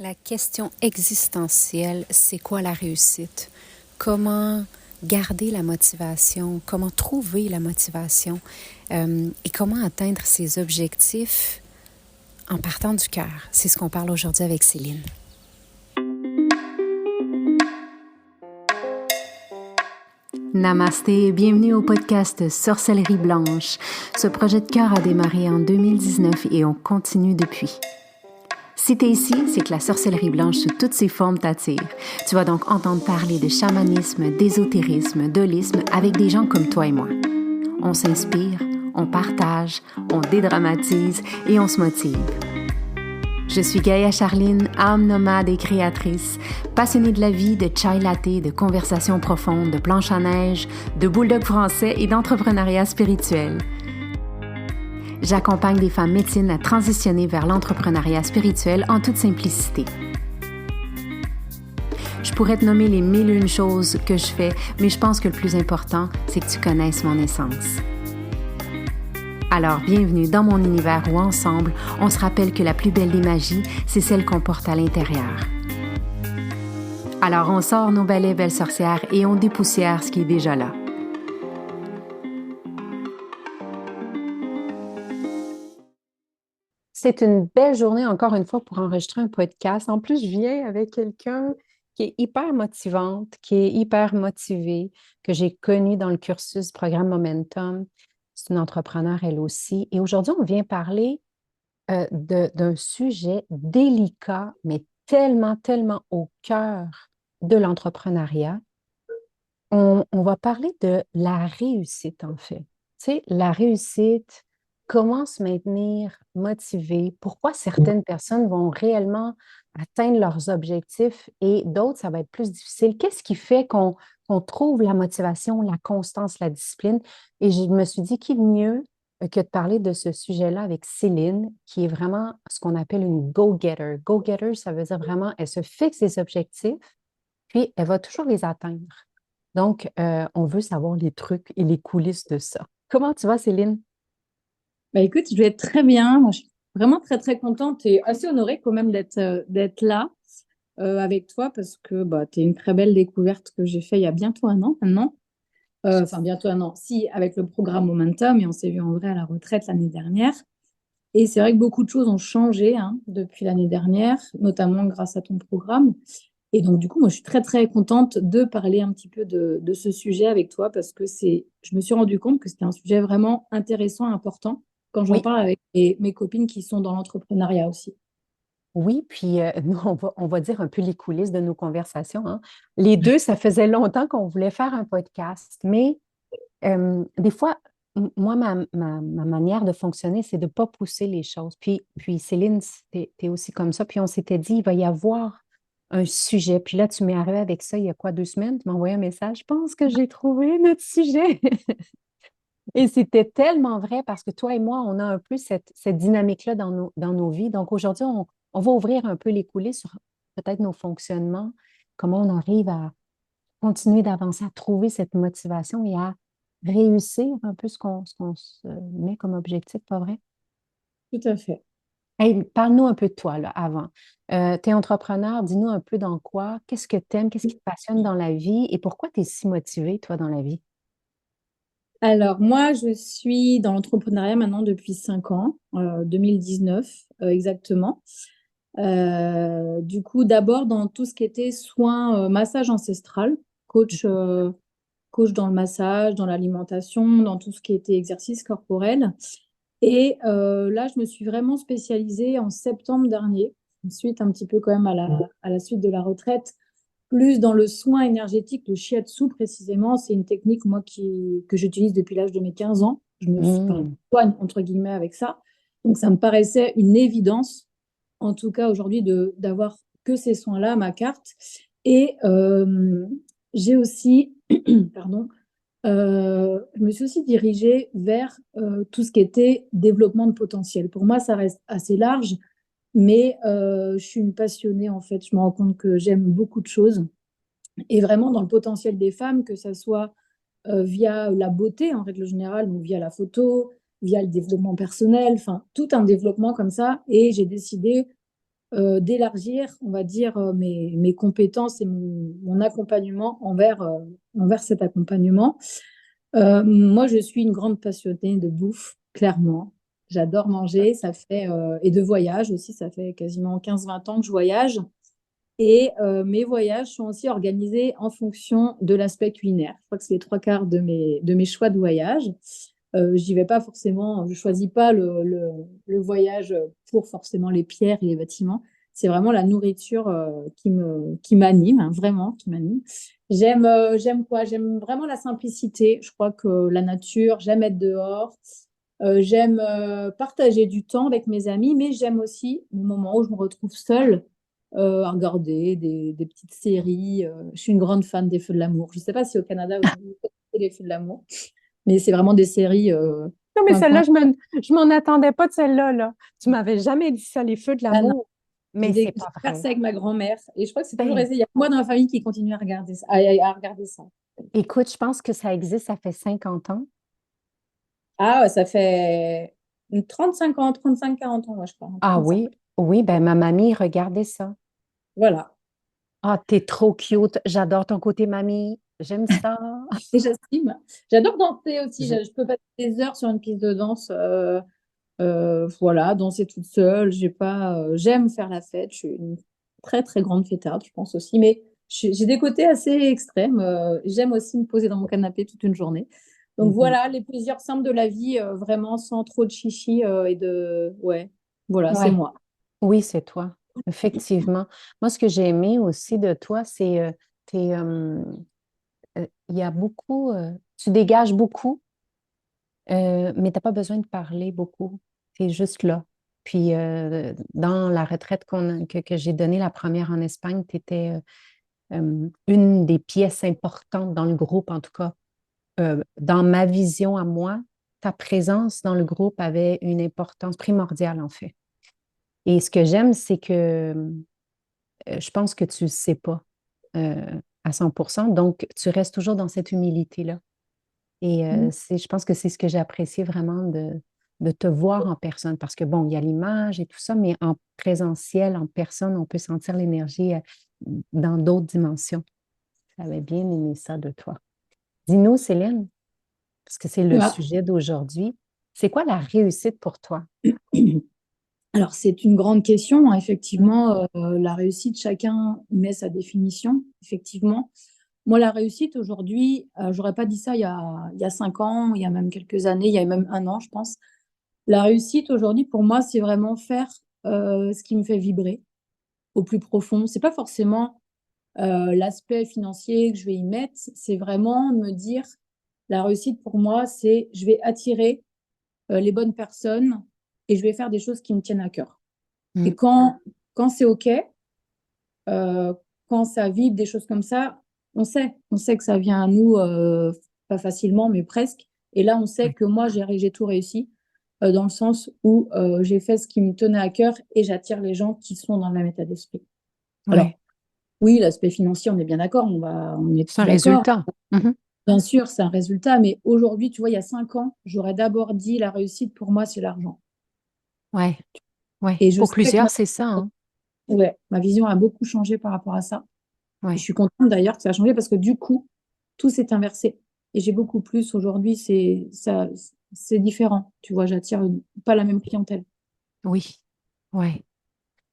La question existentielle, c'est quoi la réussite? Comment garder la motivation? Comment trouver la motivation? Et comment atteindre ses objectifs en partant du cœur? C'est ce qu'on parle aujourd'hui avec Céline. Namasté et bienvenue au podcast Sorcellerie Blanche. Ce projet de cœur a démarré en 2019 et on continue depuis. Si t'es ici, c'est que la sorcellerie blanche sous toutes ses formes t'attire. Tu vas donc entendre parler de chamanisme, d'ésotérisme, d'holisme avec des gens comme toi et moi. On s'inspire, on partage, on dédramatise et on se motive. Je suis Gaïa Charline, âme nomade et créatrice, passionnée de la vie, de chai latte, de conversations profondes, de planches à neige, de bulldog français et d'entrepreneuriat spirituel. J'accompagne des femmes médecines à transitionner vers l'entrepreneuriat spirituel en toute simplicité. Je pourrais te nommer les mille et une choses que je fais, mais je pense que le plus important, c'est que tu connaisses mon essence. Alors, bienvenue dans mon univers où ensemble, on se rappelle que la plus belle des magies, c'est celle qu'on porte à l'intérieur. Alors, on sort nos balais belles sorcières et on dépoussière ce qui est déjà là. C'est une belle journée encore une fois pour enregistrer un podcast. En plus, je viens avec quelqu'un qui est hyper motivante, qui est hyper motivée, que j'ai connue dans le cursus du programme Momentum. C'est une entrepreneure elle aussi. Et aujourd'hui, on vient parler d'un sujet délicat, mais tellement, tellement au cœur de l'entrepreneuriat. On va parler de la réussite, en fait. Tu sais, la réussite, comment se maintenir motivé, pourquoi certaines personnes vont réellement atteindre leurs objectifs et d'autres, ça va être plus difficile. Qu'est-ce qui fait qu'on trouve la motivation, la constance, la discipline? Et je me suis dit, qui de mieux que de parler de ce sujet-là avec Céline, qui est vraiment ce qu'on appelle une go-getter. Go-getter, ça veut dire vraiment, elle se fixe des objectifs, puis elle va toujours les atteindre. Donc, on veut savoir les trucs et les coulisses de ça. Comment tu vas, Céline? Bah écoute, je vais être très bien. Moi, je suis vraiment très très contente et assez honorée quand même d'être là avec toi parce que bah, tu es une très belle découverte que j'ai fait il y a bientôt un an maintenant. Enfin, bientôt un an, si, avec le programme Momentum, et on s'est vu en vrai à la retraite l'année dernière. Et c'est vrai que beaucoup de choses ont changé hein, depuis l'année dernière, notamment grâce à ton programme. Et donc, du coup, moi, je suis très, très contente de parler un petit peu de ce sujet avec toi parce que je me suis rendu compte que c'était un sujet vraiment intéressant, important quand j'en Oui, parle avec mes copines qui sont dans l'entrepreneuriat aussi. oui, puis nous, on va dire un peu les coulisses de nos conversations, hein. Les deux, ça faisait longtemps qu'on voulait faire un podcast, mais des fois, moi, ma manière de fonctionner, c'est de ne pas pousser les choses. Puis Céline, tu es aussi comme ça. Puis on s'était dit, il va y avoir un sujet. Puis là, tu m'es arrivé avec ça il y a quoi, 2 semaines? Tu m'as envoyé un message. Je pense que j'ai trouvé notre sujet. Et c'était tellement vrai parce que toi et moi, on a un peu cette dynamique-là dans nos vies. Donc aujourd'hui, on va ouvrir un peu les coulisses sur peut-être nos fonctionnements, comment on arrive à continuer d'avancer, à trouver cette motivation et à réussir un peu ce qu'on se met comme objectif, pas vrai? Tout à fait. Hey, parle-nous un peu de toi, là, avant. Tu es entrepreneur, dis-nous un peu dans quoi, qu'est-ce que tu aimes, qu'est-ce qui te passionne dans la vie et pourquoi tu es si motivé, toi, dans la vie? Alors, moi, je suis dans l'entrepreneuriat maintenant depuis 5 ans, 2019 exactement. Du coup, d'abord dans tout ce qui était soins, massage ancestral, coach dans le massage, dans l'alimentation, dans tout ce qui était exercice corporel. Et là, je me suis vraiment spécialisée en septembre dernier, ensuite un petit peu quand même à la suite de la retraite, plus dans le soin énergétique, le shiatsu précisément. C'est une technique, moi, que j'utilise depuis l'âge de mes 15 ans. Enfin, Hmm. je soigne, entre guillemets, avec ça. Donc, ça me paraissait une évidence, en tout cas aujourd'hui, d'avoir que ces soins-là à ma carte. Et j'ai aussi, pardon, je me suis aussi dirigée vers tout ce qui était développement de potentiel. Pour moi, ça reste assez large, mais je suis une passionnée en fait. Je me rends compte que j'aime beaucoup de choses et vraiment dans le potentiel des femmes, que ça soit via la beauté en règle générale, ou via la photo, via le développement personnel, enfin tout un développement comme ça. Et j'ai décidé d'élargir, on va dire, mes compétences et mon accompagnement envers cet accompagnement. Moi, je suis une grande passionnée de bouffe, clairement. J'adore manger, et de voyage aussi, ça fait quasiment 15-20 ans que je voyage. Et mes voyages sont aussi organisés en fonction de l'aspect culinaire. Je crois que c'est les trois quarts de mes choix de voyage. J'y vais pas forcément, je choisis pas le voyage pour forcément les pierres et les bâtiments. C'est vraiment la nourriture qui m'anime, hein, vraiment, qui m'anime. J'aime quoi? J'aime vraiment la simplicité. Je crois que la nature, j'aime être dehors. J'aime partager du temps avec mes amis, mais j'aime aussi le moment où je me retrouve seule à regarder des petites séries. Je suis une grande fan des Feux de l'amour. Je ne sais pas si au Canada aussi vous connaissez les Feux de l'amour, mais c'est vraiment des séries Non, mais coin-coin. celle-là, je m'en attendais pas de celle-là, là. Tu m'avais jamais dit ça, les feux de Ah non, l'amour. Mais j'ai c'est j'ai pas découvert vrai. ça avec ma grand-mère et je crois que c'est toujours Ben, resté. Il y a que moi dans ma famille qui continue à regarder ça. À regarder ça. écoute, je pense que ça existe, ça fait 50 ans. Ah, ouais, ça fait 35 ans, 35-40 ans, moi, je crois. Un truc Ah comme ça. oui, oui, ben ma mamie regardait ça. Voilà. Ah, t'es trop cute. J'adore ton côté mamie. J'aime ça. Et j'estime. J'adore danser aussi. Je- Je peux passer des heures sur une piste de danse. Voilà, danser toute seule. J'aime faire la fête. Je suis une très, très grande fêtarde, je pense aussi. Mais j'ai des côtés assez extrêmes. J'aime aussi me poser dans mon canapé toute une journée. Donc Mhm. voilà, les plaisirs simples de la vie, vraiment sans trop de chichi et de... Ouais, voilà, c'est Ouais, moi. oui, c'est toi. Effectivement. Moi, ce que j'ai aimé aussi de toi, c'est il y a beaucoup, tu dégages beaucoup. Mais tu n'as pas besoin de parler beaucoup. Tu es juste là. Puis dans la retraite que j'ai donnée, la première en Espagne, tu étais une des pièces importantes dans le groupe, en tout cas. Dans ma vision à moi, ta présence dans le groupe avait une importance primordiale, en fait. Et ce que j'aime, c'est que je pense que tu ne le sais pas à 100%. Donc, tu restes toujours dans cette humilité-là. Et Mhm. je pense que c'est ce que j'ai apprécié vraiment de te voir en personne. Parce que bon, il y a l'image et tout ça, mais en présentiel, en personne, on peut sentir l'énergie dans d'autres dimensions. J'avais bien aimé ça de toi. Dis-nous, Céline, parce que c'est le Voilà. sujet d'aujourd'hui, c'est quoi la réussite pour toi? Alors, c'est une grande question, hein. Effectivement, la réussite, chacun y met sa définition, effectivement. Moi, la réussite aujourd'hui, j'aurais pas dit ça il y a 5 ans, il y a même quelques années, il y a même un an, je pense. La réussite aujourd'hui, pour moi, c'est vraiment faire ce qui me fait vibrer au plus profond. C'est pas forcément l'aspect financier que je vais y mettre, c'est vraiment me dire, la réussite pour moi, c'est je vais attirer les bonnes personnes et je vais faire des choses qui me tiennent à cœur. Et Mm. quand c'est OK, euh, quand ça vibre, des choses comme ça, on sait que ça vient à nous, pas facilement, mais presque. Et là, on sait Ouais. que moi, j'ai tout réussi, dans le sens où j'ai fait ce qui me tenait à cœur et j'attire les gens qui sont dans le même état d'esprit. Alors, Ouais. oui, l'aspect financier, on est bien d'accord, on est C'est un tous d'accord. résultat. Mhm. Bien sûr, c'est un résultat, mais aujourd'hui, tu vois, il y a 5 ans, j'aurais d'abord dit la réussite pour moi, c'est l'argent. Ouais. Ouais. Et je Pour sais que plusieurs, c'est ça, hein? ouais, ma vision a beaucoup changé par rapport à ça. Et je Ouais. suis contente d'ailleurs que ça a changé parce que du coup, tout s'est inversé. Et j'ai beaucoup plus aujourd'hui, c'est différent. Tu vois, pas la même clientèle. Oui. Ouais.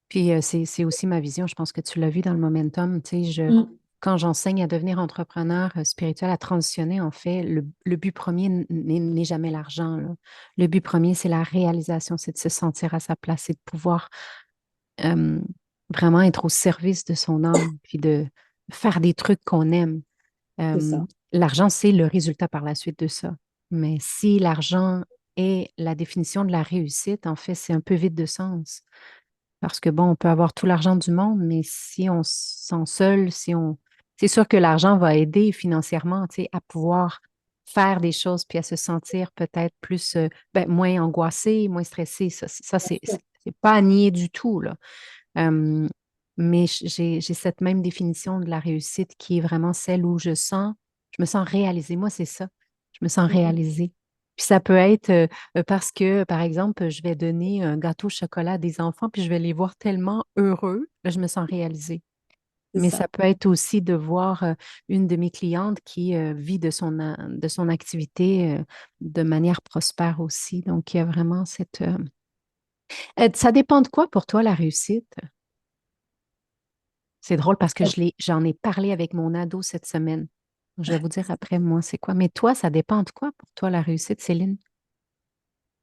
Puis c'est aussi ma vision, je pense que tu l'as vu dans le momentum, tu sais, Mm. quand j'enseigne à devenir entrepreneur spirituel, à transitionner, en fait, le but premier n'est jamais l'argent, là. Le but premier, c'est la réalisation, c'est de se sentir à sa place, c'est de pouvoir euh, vraiment être au service de son âme, puis de faire des trucs qu'on aime. C'est Euh, ça. L'argent, c'est le résultat par la suite de ça. Mais si l'argent est la définition de la réussite, en fait, c'est un peu vide de sens. Parce que bon, on peut avoir tout l'argent du monde, mais si on se sent seul, si on... C'est sûr que l'argent va aider financièrement, tu sais, à pouvoir faire des choses puis à se sentir peut-être plus, ben, moins angoissé, moins stressé. Ça Bien sûr. c'est pas à nier du tout, là. Euh, mais j'ai cette même définition de la réussite qui est vraiment celle où je me sens réalisée. Moi, c'est ça. Je me sens Mm, réalisée. Puis Puis ça peut être parce que, par exemple, je vais donner un gâteau au chocolat à des enfants, puis je vais les voir tellement heureux, là, je me sens réalisée. C'est Mais ça ça. peut être aussi de voir une de mes clientes qui vit de son activité de manière prospère aussi. Donc, il y a vraiment cette... ça dépend de quoi pour toi, la réussite? C'est drôle parce que j'en ai parlé avec mon ado cette semaine. Je vais vous dire après, moi, c'est quoi. Mais toi, ça dépend de quoi pour toi, la réussite, Céline?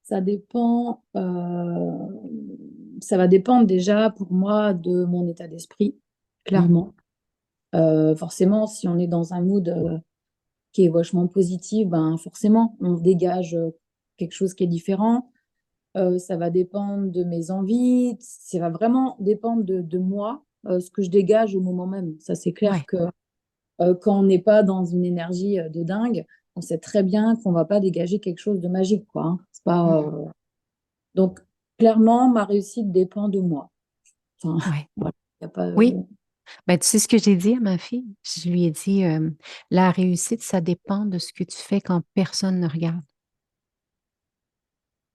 Ça dépend, ça va dépendre déjà pour moi de mon état d'esprit, Mm. clairement. Forcément, si on est dans un mood qui est vachement positif, ben forcément, on dégage quelque chose qui est différent. Ça va dépendre de mes envies, ça va vraiment dépendre de moi, ce que je dégage au moment même. Ça, c'est clair Ouais. que quand on n'est pas dans une énergie de dingue, on sait très bien qu'on va pas dégager quelque chose de magique, quoi, hein. C'est pas, Mm. donc, clairement, ma réussite dépend de moi. Enfin, Ouais. voilà, y a pas, Oui. Ben, tu sais ce que j'ai dit à ma fille? Je lui ai dit, la réussite, ça dépend de ce que tu fais quand personne ne regarde.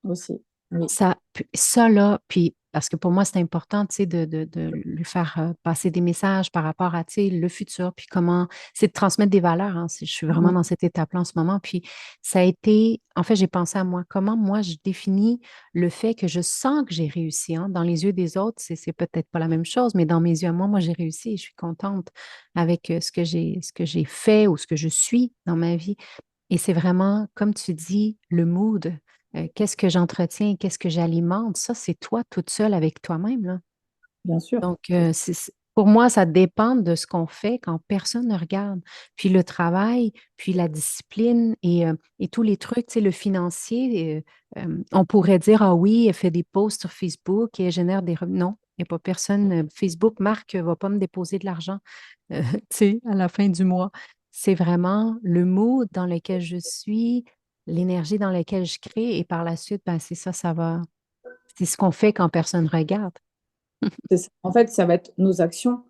aussi. Oui, Ça là, puis parce que pour moi, c'est important, tu sais, de lui faire passer des messages par rapport à, tu sais, le futur, puis comment, c'est de transmettre des valeurs, hein. Je suis vraiment mhm, dans cette étape-là en ce moment. Puis ça a été, en fait, j'ai pensé à moi, comment moi, je définis le fait que je sens que j'ai réussi, hein. Dans les yeux des autres, c'est peut-être pas la même chose, mais dans mes yeux à moi, j'ai réussi et je suis contente avec ce que j'ai fait ou ce que je suis dans ma vie. Et c'est vraiment, comme tu dis, le mood. Qu'est-ce que j'entretiens, qu'est-ce que j'alimente? Ça, c'est toi toute seule avec toi-même, là. bien sûr. Donc, pour moi, ça dépend de ce qu'on fait quand personne ne regarde. Puis le travail, puis la discipline et tous les trucs, tu sais, le financier, on pourrait dire, ah oui, elle fait des posts sur Facebook et elle génère des revenus. Non, il n'y a pas personne. Facebook, Marc ne va pas me déposer de l'argent, tu sais, à la fin du mois. C'est vraiment le mood dans lequel je suis, l'énergie dans laquelle je crée et par la suite, ben, c'est ça, ça va. C'est ce qu'on fait quand personne regarde. C'est ça. En fait, ça va être nos actions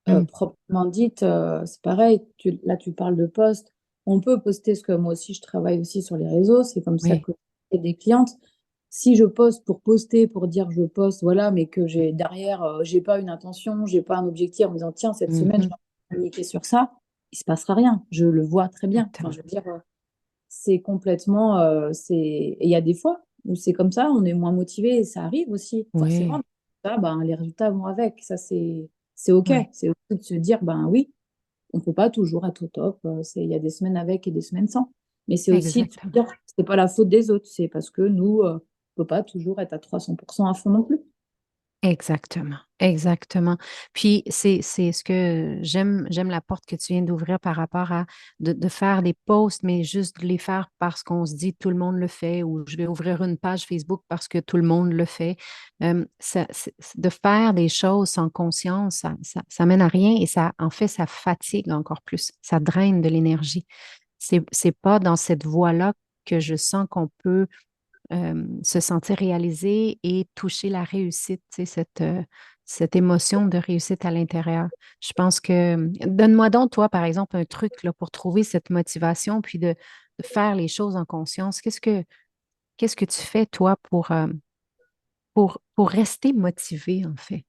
Hum, proprement dites. C'est pareil. Là, tu parles de post. On peut poster, ce que moi aussi, je travaille aussi sur les réseaux. C'est comme ça oui, que j'ai des clientes. Si je poste pour poster, pour dire je poste, voilà, mais que j'ai derrière, j'ai pas une intention, j'ai pas un objectif en me disant, tiens, cette semaine, je mhm, vais communiquer sur ça, il se passera rien. Je le vois très bien. Enfin, exactement. je veux dire, c'est complètement, et il y a des fois où c'est comme ça, on est moins motivé et ça arrive aussi, forcément. Oui, Ça, ben, les résultats vont avec. Ça, c'est OK. oui, C'est OK de se dire, ben oui, on peut pas toujours être au top. Il y a des semaines avec et des semaines sans. Mais c'est aussi de se exactement. dire, c'est pas la faute des autres, c'est parce que nous, on peut pas toujours être à 300% à fond non plus. Exactement, exactement. Puis c'est ce que j'aime la porte que tu viens d'ouvrir par rapport à de faire des posts, mais juste de les faire parce qu'on se dit tout le monde le fait ou je vais ouvrir une page Facebook parce que tout le monde le fait. De faire des choses sans conscience, ça mène à rien et ça, en fait, ça fatigue encore plus. Ça draine de l'énergie. C'est pas dans cette voie-là que je sens qu'on peut se sentir réalisé et toucher la réussite, tu sais, cette émotion de réussite à l'intérieur. Je pense que, donne-moi donc, toi, par exemple, un truc là, pour trouver cette motivation, puis de faire les choses en conscience. Qu'est-ce que tu fais, toi, pour rester motivé, en fait?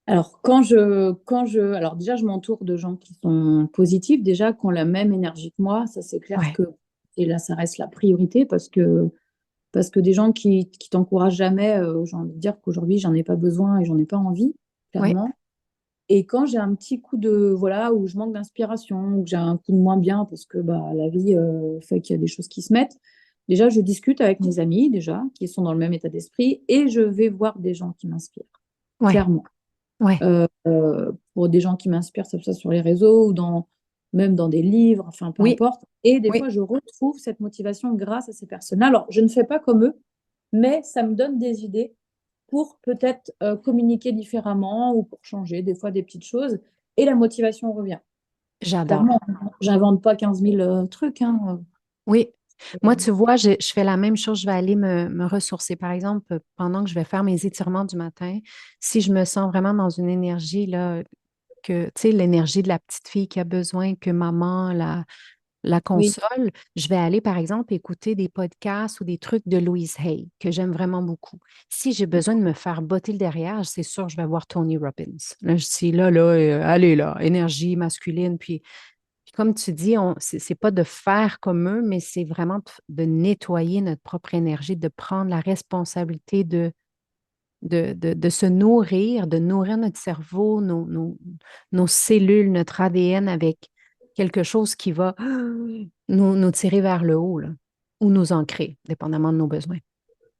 Alors, alors déjà, je m'entoure de gens qui sont positifs, déjà, qui ont la même énergie que moi. Ça, c'est clair Ouais, que, et là, ça reste la priorité parce que des gens qui t'encouragent jamais, j'ai envie de dire qu'aujourd'hui, j'en ai pas besoin et j'en ai pas envie, ouais, clairement. Et quand j'ai un petit coup de, voilà, où je manque d'inspiration, ou que j'ai un coup de moins bien parce que bah, la vie fait qu'il y a des choses qui se mettent, déjà, je discute avec mes amis, déjà, qui sont dans le même état d'esprit, et je vais voir des gens qui m'inspirent, ouais, clairement. ouais, Pour des gens qui m'inspirent, ça soit sur les réseaux ou même dans des livres, enfin, peu oui, importe. Et des oui. fois, je retrouve cette motivation grâce à ces personnes. Alors, je ne fais pas comme eux, mais ça me donne des idées pour peut-être communiquer différemment ou pour changer des fois des petites choses. Et la motivation revient. J'adore. Clairement, j'invente pas 15 000 trucs, hein. Oui. Moi, tu vois, je fais la même chose. Je vais aller me ressourcer. Par exemple, pendant que je vais faire mes étirements du matin, si je me sens vraiment dans une énergie, là, que, tu sais, l'énergie de la petite fille qui a besoin que maman la Oui, console, je vais aller, par exemple, écouter des podcasts ou des trucs de Louise Hay, que j'aime vraiment beaucoup. Si j'ai besoin de me faire botter le derrière, c'est sûr, je vais voir Tony Robbins. Là, je dis, allez là, énergie masculine. Puis comme tu dis, c'est pas de faire comme eux, mais c'est vraiment de nettoyer notre propre énergie, de prendre la responsabilité de se nourrir, de nourrir notre cerveau, nos cellules, notre ADN avec quelque chose qui va nous tirer vers le haut, là, ou nous ancrer, dépendamment de nos besoins.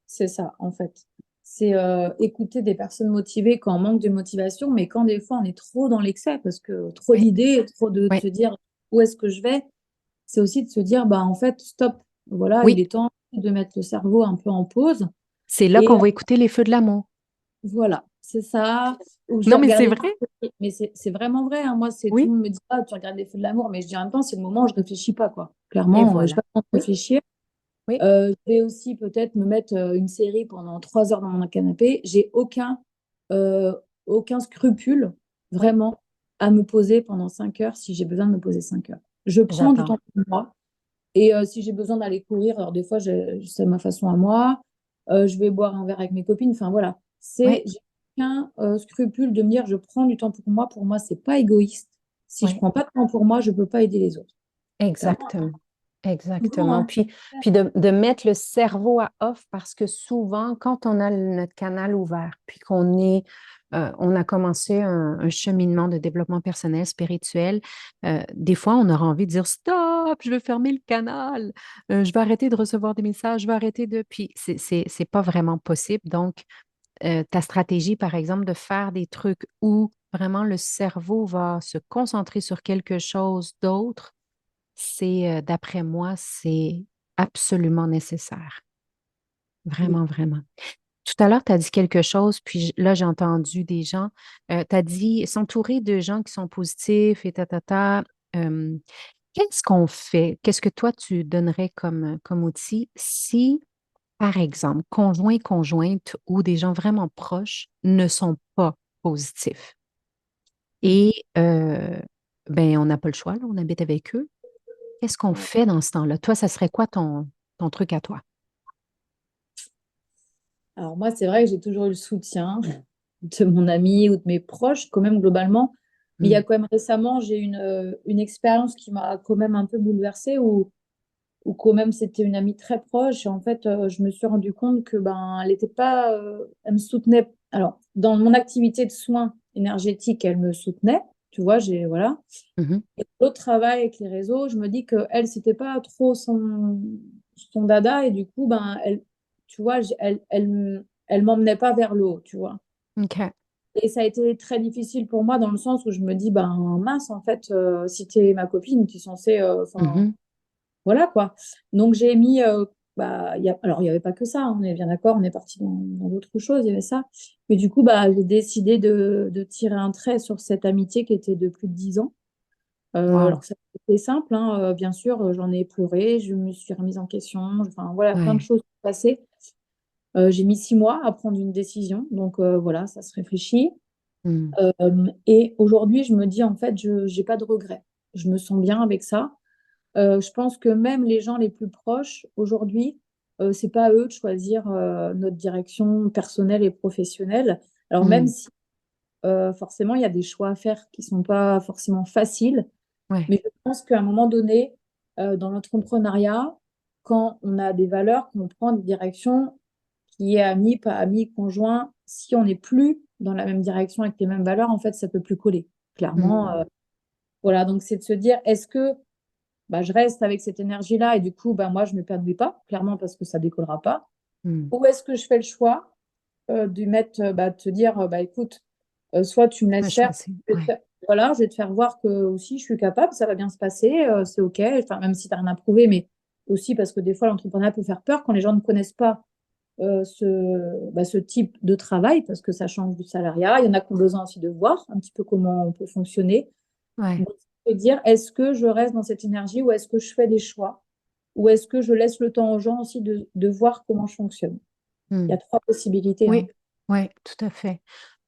c'est ça, en fait. C'est écouter des personnes motivées quand on manque de motivation, mais quand des fois on est trop dans l'excès, parce que trop Oui, d'idées, trop de oui, se dire où est-ce que je vais, c'est aussi de se dire, bah, en fait, stop. Voilà, il oui. est temps de mettre le cerveau un peu en pause. C'est là Et qu'on va écouter les feux de l'amour. voilà, c'est ça. Ou je vais Non, mais c'est regarder. vrai. Mais c'est vraiment vrai, hein. Moi, c'est tout Oui. le monde me dit, ah, tu regardes les feux de l'amour, mais je dis en même temps, c'est le moment où je réfléchis pas, quoi. Et Clairement, je voilà. pas le temps de Oui, réfléchir. oui, Je vais aussi peut-être me mettre une série pendant 3 heures dans mon canapé. J'ai euh, aucun scrupule, oui. vraiment, à me poser pendant 5 heures si j'ai besoin de me poser 5 heures. Je prends du J'adore. temps pour moi. Et si j'ai besoin d'aller courir, alors des fois, c'est ma façon à moi. Je vais boire un verre avec mes copines. Enfin, voilà. Oui, J'ai aucun scrupule de me dire, je prends du temps pour moi. Pour moi, c'est pas égoïste. Si je oui. prends pas de temps pour moi, je peux pas aider les autres. Clairement. Exactement. Souvent, Exactement. hein. Puis de mettre le cerveau à off parce que souvent, quand on a notre canal ouvert, puis on a commencé un cheminement de développement personnel, spirituel, des fois, on aura envie de dire stop, je veux fermer le canal, je vais arrêter de recevoir des messages, je vais arrêter de. Puis c'est pas vraiment possible. Donc, ta stratégie, par exemple, de faire des trucs où vraiment le cerveau va se concentrer sur quelque chose d'autre d'après moi, c'est absolument nécessaire. Oui. Vraiment, vraiment. Tout à l'heure, tu as dit quelque chose, puis là, j'ai entendu des gens. Tu as dit s'entourer de gens qui sont positifs et ta. Euh, Qu'est-ce qu'on fait? Qu'est-ce que toi, tu donnerais comme outil si, par exemple, conjoint, conjointe ou des gens vraiment proches ne sont pas positifs? Mm. Et ben, on n'a pas le choix, là, on habite avec eux. Qu'est-ce qu'on Ouais. fait dans ce temps-là? Toi, ça serait quoi ton truc à toi? Alors moi, c'est vrai que j'ai toujours eu le soutien de mon ami ou de mes proches, quand même globalement. Mais il y a Hmm. quand même récemment, j'ai eu une expérience qui m'a quand même un peu bouleversée, où quand même c'était une amie très proche. Et en fait, je me suis rendu compte que ben, elle était pas, elle me soutenait. Alors, dans mon activité de soins énergétiques, elle me soutenait. Tu vois, voilà. Mhm. Et l'autre travail avec les réseaux, je me dis que elle, c'était pas trop son dada. Et du coup, ben, elle, tu vois, elle m'emmenait pas vers le haut, tu vois. OK. Et ça a été très difficile pour moi dans le sens où je me dis, ben mince, en fait, si t'es ma copine, tu es censée, enfin, Mhm. voilà quoi. Donc j'ai mis, bah, alors il n'y avait pas que ça, hein, on est bien d'accord, on est parti dans d'autres choses, il y avait ça. Mais du coup, bah, j'ai décidé de tirer un trait sur cette amitié qui était de plus de 10 ans. Alors Wow. que ça a été simple, hein, bien sûr, j'en ai pleuré, je me suis remise en question, enfin voilà, plein de Ouais. choses sont passées. J'ai mis 6 mois à prendre une décision, donc voilà, ça se réfléchit. Hmm. Et aujourd'hui, je me dis, en fait, je n'ai pas de regrets. Je me sens bien avec ça. Je pense que même les gens les plus proches, aujourd'hui, c'est pas à eux de choisir notre direction personnelle et professionnelle. Alors même Hmm. si forcément, il y a des choix à faire qui sont pas forcément faciles, Ouais. mais je pense qu'à un moment donné, dans l'entrepreneuriat, quand on a des valeurs, qu'on prend des directions, qui est ami, pas ami, conjoint, si on n'est plus dans la même direction avec les mêmes valeurs, en fait, ça peut plus coller. Clairement, Hmm. voilà. Donc, c'est de se dire, est-ce que bah, je reste avec cette énergie-là et du coup, bah, moi, je ne m'épanouis pas, clairement, parce que ça décollera pas. Hmm. Ou est-ce que je fais le choix de te dire, bah, écoute, soit tu me Ouais, laisses faire, choisir. je vais te Ouais. faire- voilà, je vais te faire voir que aussi je suis capable, ça va bien se passer, c'est OK, enfin, même si tu n'as rien à prouver, mais aussi parce que des fois, l'entrepreneuriat peut faire peur quand les gens ne connaissent pas ce type de travail, parce que ça change du salariat. Il y en a qui ont besoin aussi de voir un petit peu comment on peut fonctionner. Ouais. Donc, se dire, est-ce que je reste dans cette énergie ou est-ce que je fais des choix? Ou est-ce que je laisse le temps aux gens aussi de voir comment je fonctionne? Il y Hmm. a trois possibilités, Oui. hein. Oui, tout à fait.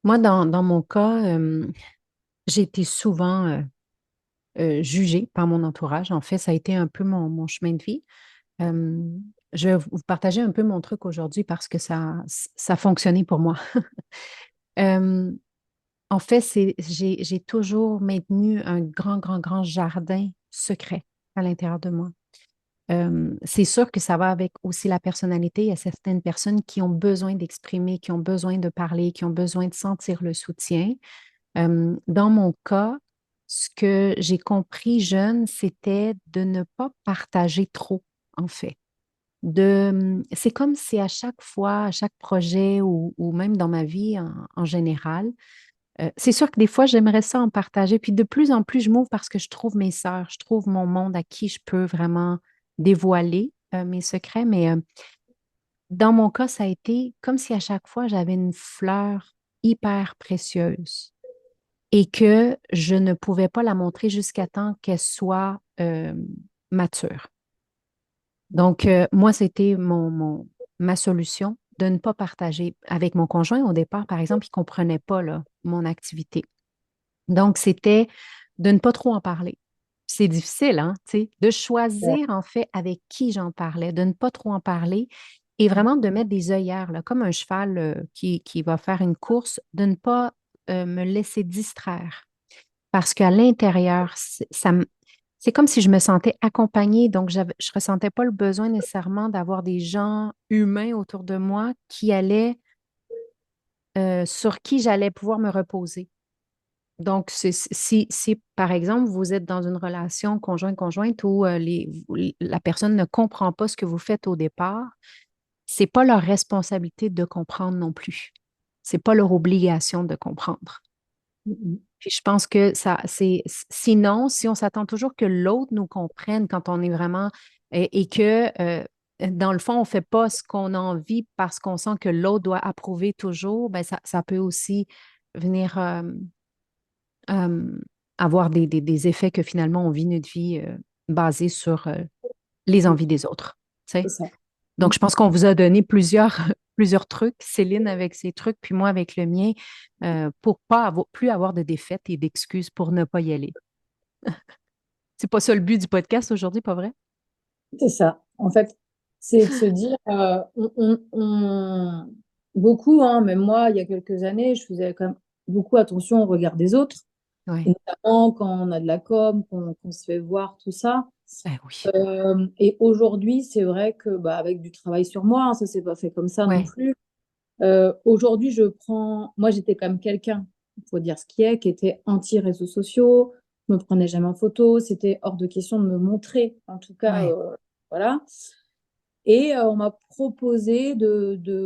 Moi, dans mon cas, j'ai été souvent jugée par mon entourage. En fait, ça a été un peu mon chemin de vie. Euh, je vais vous partager un peu mon truc aujourd'hui parce que ça a fonctionné pour moi. Euh, En fait, j'ai toujours maintenu un grand, grand, grand jardin secret à l'intérieur de moi. C'est sûr que ça va avec aussi la personnalité. Il y a certaines personnes qui ont besoin d'exprimer, qui ont besoin de parler, qui ont besoin de sentir le soutien. Dans mon cas, ce que j'ai compris jeune, c'était de ne pas partager trop, en fait. C'est comme si à chaque fois, à chaque projet ou même dans ma vie en général, c'est sûr que des fois, j'aimerais ça en partager. Puis de plus en plus, je m'ouvre parce que je trouve mes sœurs, je trouve mon monde à qui je peux vraiment dévoiler mes secrets. Mais dans mon cas, ça a été comme si à chaque fois, j'avais une fleur hyper précieuse et que je ne pouvais pas la montrer jusqu'à temps qu'elle soit mature. Donc, moi, c'était ma solution de ne pas partager avec mon conjoint. Au départ, par exemple, il ne comprenait pas là, mon activité. Donc, c'était de ne pas trop en parler. C'est difficile, hein, tu sais, de Ouais. choisir en fait avec qui j'en parlais, de ne pas trop en parler et vraiment de mettre des œillères, là, comme un cheval qui va faire une course, de ne pas me laisser distraire. Parce qu'à l'intérieur, c'est comme si je me sentais accompagnée, donc je ne ressentais pas le besoin nécessairement d'avoir des gens humains autour de moi qui allaient, sur qui j'allais pouvoir me reposer. Donc, si, par exemple, vous êtes dans une relation conjointe-conjointe où la personne ne comprend pas ce que vous faites au départ, c'est pas leur responsabilité de comprendre non plus. C'est pas leur obligation de comprendre. Mhm. Puis je pense que sinon, si on s'attend toujours que l'autre nous comprenne quand on est vraiment et que dans le fond, on ne fait pas ce qu'on a envie parce qu'on sent que l'autre doit approuver toujours, ben ça peut aussi venir euh, avoir des effets que finalement on vit notre vie basée sur les envies des autres. Tu C'est sais? ça. Donc, je pense qu'on vous a donné plusieurs trucs, Céline avec ses trucs, puis moi avec le mien, pour pas plus avoir de défaites et d'excuses pour ne pas y aller. C'est pas ça le but du podcast aujourd'hui, pas vrai? C'est ça. En fait, c'est de se dire, beaucoup, hein, même moi, il y a quelques années, je faisais quand même beaucoup attention au regard des autres, et Oui, notamment quand on a de la com, qu'on se fait voir, tout ça. ben oui. Et aujourd'hui, c'est vrai que bah, avec du travail sur moi, hein, ça s'est pas fait comme ça non Ouais, plus. Aujourd'hui, moi, j'étais quand même quelqu'un, il faut dire ce qui est, qui était anti-réseaux sociaux, je me prenais jamais en photo, c'était hors de question de me montrer, en tout cas, ouais, voilà. Et on m'a proposé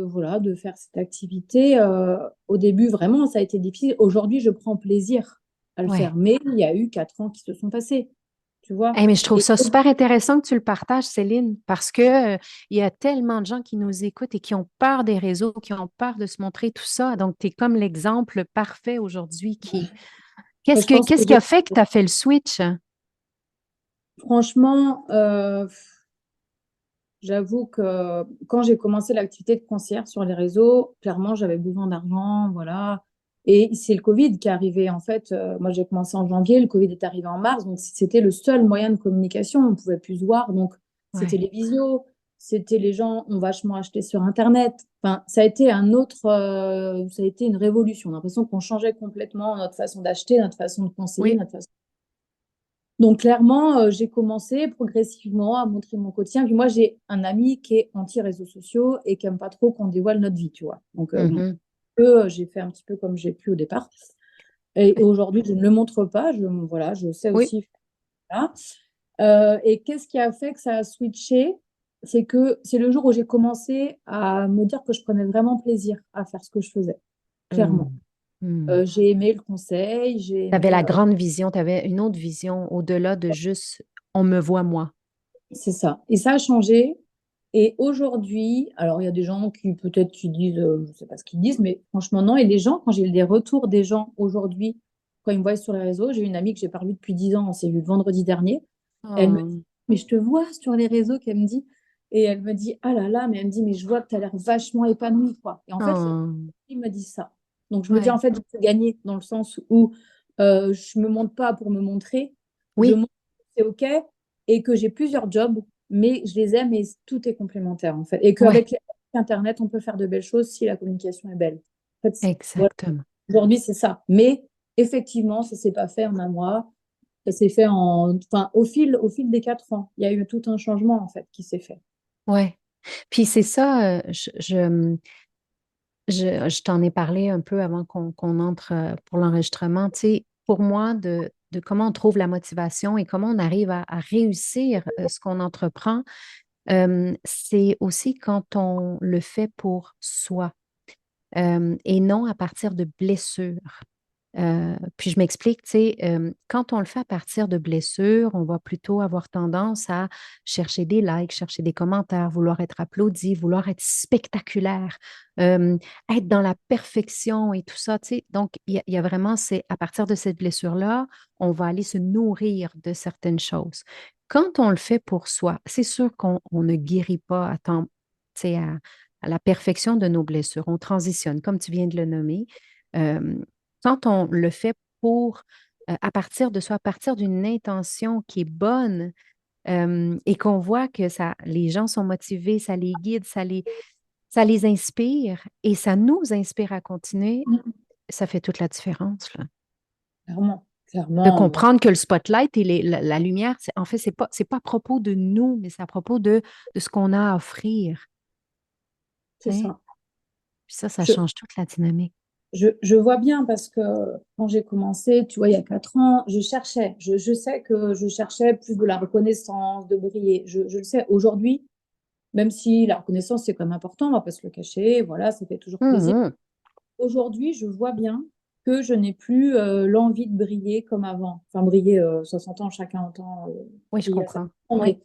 voilà, de faire cette activité. Au début, vraiment, ça a été difficile. Aujourd'hui, je prends plaisir à le faire. ouais. Mais il y a eu 4 ans qui se sont passés, tu vois. Mais je trouve Et ça super intéressant que tu le partages, Céline, parce que il y a tellement de gens qui nous écoutent et qui ont peur des réseaux, qui ont peur de se montrer tout ça. Donc, tu es comme l'exemple parfait aujourd'hui je pense que qu'est-ce qui a fait que tu as fait le switch? franchement, j'avoue que quand j'ai commencé l'activité de concierge sur les réseaux, clairement, j'avais besoin d'argent, voilà. Et c'est le Covid qui est arrivé. En fait, moi, j'ai commencé en janvier, le Covid est arrivé en mars, donc c'était le seul moyen de communication. On ne pouvait plus se voir, donc c'était Ouais, les visios, c'était les gens ont vachement acheté sur Internet. Enfin, ça a été ça a été une révolution. On a l'impression qu'on changeait complètement notre façon d'acheter, notre façon de conseiller, oui. notre façon. Donc clairement, j'ai commencé progressivement à montrer mon quotidien. Puis moi, j'ai un ami qui est anti-réseaux sociaux et qui aime pas trop qu'on dévoile notre vie, tu vois. Donc bon, Mhm. j'ai fait un petit peu comme j'ai pu au départ. Et aujourd'hui, je ne le montre pas. Voilà, je sais Oui. aussi. Voilà. Et qu'est-ce qui a fait que ça a switché? C'est que c'est le jour où j'ai commencé à me dire que je prenais vraiment plaisir à faire ce que je faisais, clairement. Mm. Mm. J'ai aimé le conseil, j'ai Tu avais aimé. la grande vision, tu avais une autre vision au-delà de juste on me voit moi. C'est ça. Et ça a changé. Et aujourd'hui, alors il y a des gens qui peut-être qui disent, je ne sais pas ce qu'ils disent, mais franchement non. Et les gens, quand j'ai des retours des gens aujourd'hui, quand ils me voient sur les réseaux, j'ai une amie que j'ai pas revue depuis 10 ans, on s'est vu le vendredi dernier. Elle me dit, Oh. mais je te vois sur les réseaux, qu'elle me dit. Et elle me dit, ah là là, mais elle me dit, mais je vois que tu as l'air vachement épanouie, quoi. Et en fait, Oh. ils me disent ça. Donc je me dis, en Ouais. fait, j'ai tout gagné dans le sens où je me montre pas pour me montrer. je Oui, montre que c'est OK et que j'ai plusieurs jobs, mais je les aime et tout est complémentaire, en fait. Et ouais, qu'avec Internet, on peut faire de belles choses si la communication est belle. En fait, voilà. exactement. Aujourd'hui, c'est ça. Mais effectivement, ça ne s'est pas fait en un mois. Ça s'est fait enfin, au fil des 4 ans. Il y a eu tout un changement, en fait, qui s'est fait. Ouais. Puis c'est ça, je t'en ai parlé un peu avant qu'on entre pour l'enregistrement. Tu sais, pour moi, de comment on trouve la motivation et comment on arrive à réussir ce qu'on entreprend, c'est aussi quand on le fait pour soi et non à partir de blessures. Puis je m'explique, tu sais, quand on le fait à partir de blessures, on va plutôt avoir tendance à chercher des likes, chercher des commentaires, vouloir être applaudi, vouloir être spectaculaire, euh, être dans la perfection et tout ça, tu sais. Donc, il y a vraiment, c'est à partir de cette blessure-là, on va aller se nourrir de certaines choses. Quand on le fait pour soi, c'est sûr qu'on ne guérit pas à temps, tu sais, à la perfection de nos blessures. On transitionne, comme tu viens de le nommer. Euh, Quand on le fait pour, à partir de soi, à partir d'une intention qui est bonne et qu'on voit que ça, les gens sont motivés, ça les guide, ça les inspire et ça nous inspire à continuer, ça fait toute la différence, là. Clairement, De clairement, comprendre que le spotlight et la lumière, en fait, c'est pas à propos de nous, mais c'est à propos de ce qu'on a à offrir. c'est Hein. ça. Puis ça Je, change toute la dynamique. je vois bien parce que quand j'ai commencé, tu vois, il y a 4 ans, je cherchais. Je sais que je cherchais plus de la reconnaissance, de briller. Je le sais. Aujourd'hui, même si la reconnaissance, c'est quand même important, on va pas se le cacher, voilà, ça fait toujours plaisir. Mhm. Aujourd'hui, je vois bien que je n'ai plus l'envie de briller comme avant. Enfin, briller, ça s'entend, chacun entend Oui, je briller à sa comprends. façon, Oui. mais